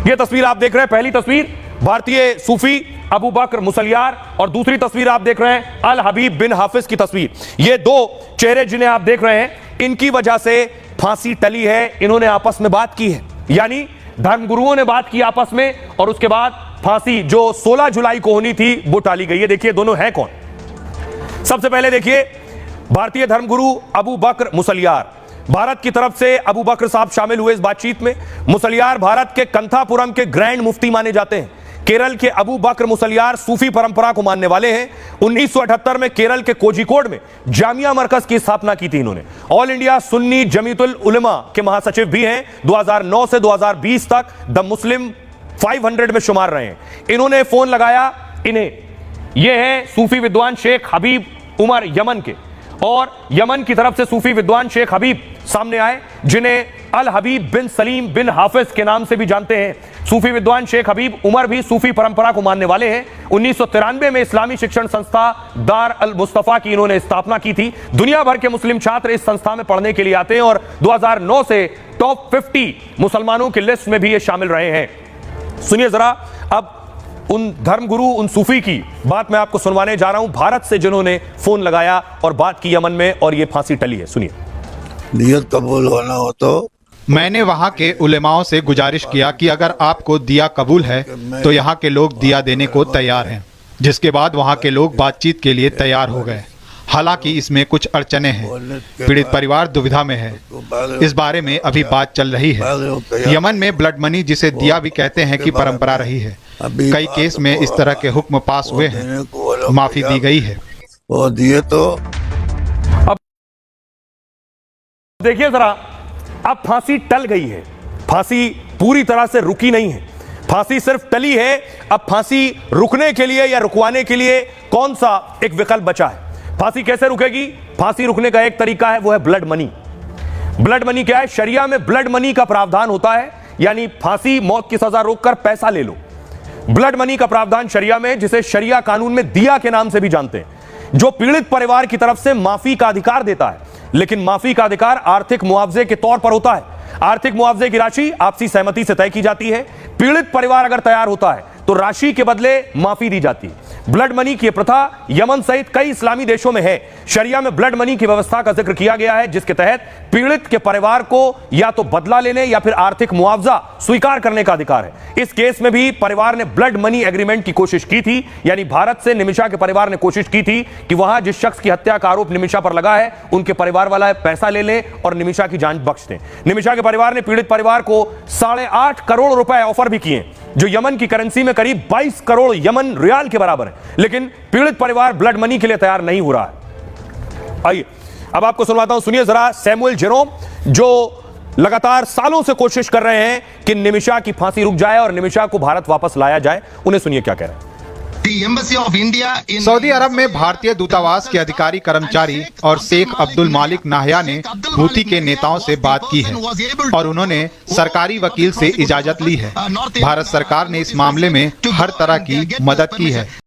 ये तस्वीर आप देख रहे हैं, पहली तस्वीर भारतीय सूफी अबू बकर मुसलियार और दूसरी तस्वीर आप देख रहे हैं अल हबीब बिन हाफिज की तस्वीर। ये दो चेहरे जिन्हें आप देख रहे हैं, इनकी वजह से फांसी टली है। इन्होंने आपस में बात की है, यानी धर्मगुरुओं ने बात की आपस में, और उसके बाद फांसी जो 16 जुलाई को होनी थी वो टाली गई है। देखिए दोनों हैं कौन। सबसे पहले देखिए भारतीय धर्मगुरु अबू बकर मुसलियार, भारत की तरफ से अबू बकर साहब शामिल हुए इस बातचीत में। मुसलियार भारत के कंथापुरम के ग्रैंड मुफ्ती माने जाते हैं। केरल के अबू बकर मुसलियार सूफी परंपरा को मानने वाले हैं। 1978 में केरल के कोझिकोड में जामिया मरकज की स्थापना की थी इन्होंने। ऑल इंडिया सुन्नी जमीयतुल उलमा के महासचिव भी हैं। 2009 से 2020 तक द मुस्लिम 500 में शुमार रहे हैं। इन्होंने फोन लगाया इन्हें। यह है सूफी विद्वान शेख हबीब उमर यमन के, और यमन की तरफ से सूफी विद्वान शेख हबीब सामने आए, जिन्हें अल हबीब बिन सलीम बिन हाफिज के नाम से भी जानते हैं। सूफी विद्वान शेख हबीब उमर भी सूफी परंपरा को मानने वाले हैं। 1993 में इस्लामी शिक्षण संस्था दार अल मुस्तफा की इन्होंने स्थापना की थी। दुनिया भर के मुस्लिम छात्र इस संस्था में पढ़ने के लिए आते हैं, और 2009 से टॉप 50 मुसलमानों की लिस्ट में भी ये शामिल रहे हैं। सुनिए जरा अब उन धर्मगुरु, उन सूफी की बात मैं आपको सुनवाने जा रहा हूं, भारत से जिन्होंने फोन लगाया और बात की यमन में, और ये फांसी टली है। सुनिए। नियत कबूल होना हो तो मैंने वहाँ के उलेमाओं से गुजारिश किया कि अगर आपको दिया कबूल है तो यहाँ के लोग दिया देने को तैयार हैं, जिसके बाद वहाँ के लोग बातचीत के लिए तैयार हो गए। हालांकि इसमें कुछ अड़चने हैं। पीड़ित परिवार दुविधा में है, इस बारे में अभी बात चल रही है। यमन में ब्लड मनी, जिसे दिया भी कहते हैं, की परंपरा रही है। कई केस में इस तरह के हुक्म पास हुए हैं, माफी दी गई है। वो दिए तो अब देखिए जरा, अब फांसी टल गई है। फांसी पूरी तरह से रुकी नहीं है, फांसी सिर्फ टली है। अब फांसी रुकने के लिए या रुकवाने के लिए कौन सा एक विकल्प बचा है? फांसी कैसे रुकेगी? फांसी रुकने का एक तरीका है, वो है ब्लड मनी। ब्लड मनी क्या है? शरिया में ब्लड मनी का प्रावधान होता है, यानी फांसी मौत की सजा रोककर पैसा ले लो। ब्लड मनी का प्रावधान शरिया में, जिसे शरिया कानून में दिया के नाम से भी जानते हैं, जो पीड़ित परिवार की तरफ से माफी का अधिकार देता है। लेकिन माफी का अधिकार आर्थिक मुआवजे के तौर पर होता है। आर्थिक मुआवजे की राशि आपसी सहमति से तय की जाती है। पीड़ित परिवार अगर तैयार होता है तो राशि के बदले माफी दी जाती है। ब्लड मनी की प्रथा यमन सहित कई इस्लामी देशों में है। शरिया में ब्लड मनी की व्यवस्था का जिक्र किया गया है, जिसके तहत पीड़ित के परिवार को या तो बदला लेने या फिर आर्थिक मुआवजा स्वीकार करने का अधिकार है। इस केस में भी परिवार ने ब्लड मनी एग्रीमेंट की कोशिश की थी, यानी भारत से निमिषा के परिवार ने कोशिश की थी कि वहां जिस शख्स की हत्या का आरोप निमिषा पर लगा है, उनके परिवार वाला पैसा ले लें और निमिषा की जान बख्श दें। निमिषा के परिवार ने पीड़ित परिवार को 8.5 करोड़ रुपए ऑफर भी किए, जो यमन की करेंसी में करीब 22 करोड़ यमन रियाल के बराबर है। लेकिन पीड़ित परिवार ब्लड मनी के लिए तैयार नहीं हो रहा है। आइए अब आपको सुनवाता हूं, सुनिए जरा सैमुअल जेरोम, जो लगातार सालों से कोशिश कर रहे हैं कि निमिषा की फांसी रुक जाए और निमिषा को भारत वापस लाया जाए। उन्हें सुनिए क्या कह रहे हैं। सऊदी अरब में भारतीय दूतावास के अधिकारी कर्मचारी और शेख अब्दुल मालिक नाहया ने हूती के नेताओं से बात की है, और उन्होंने सरकारी वकील से इजाजत ली है। भारत सरकार ने इस मामले में हर तरह की मदद की है।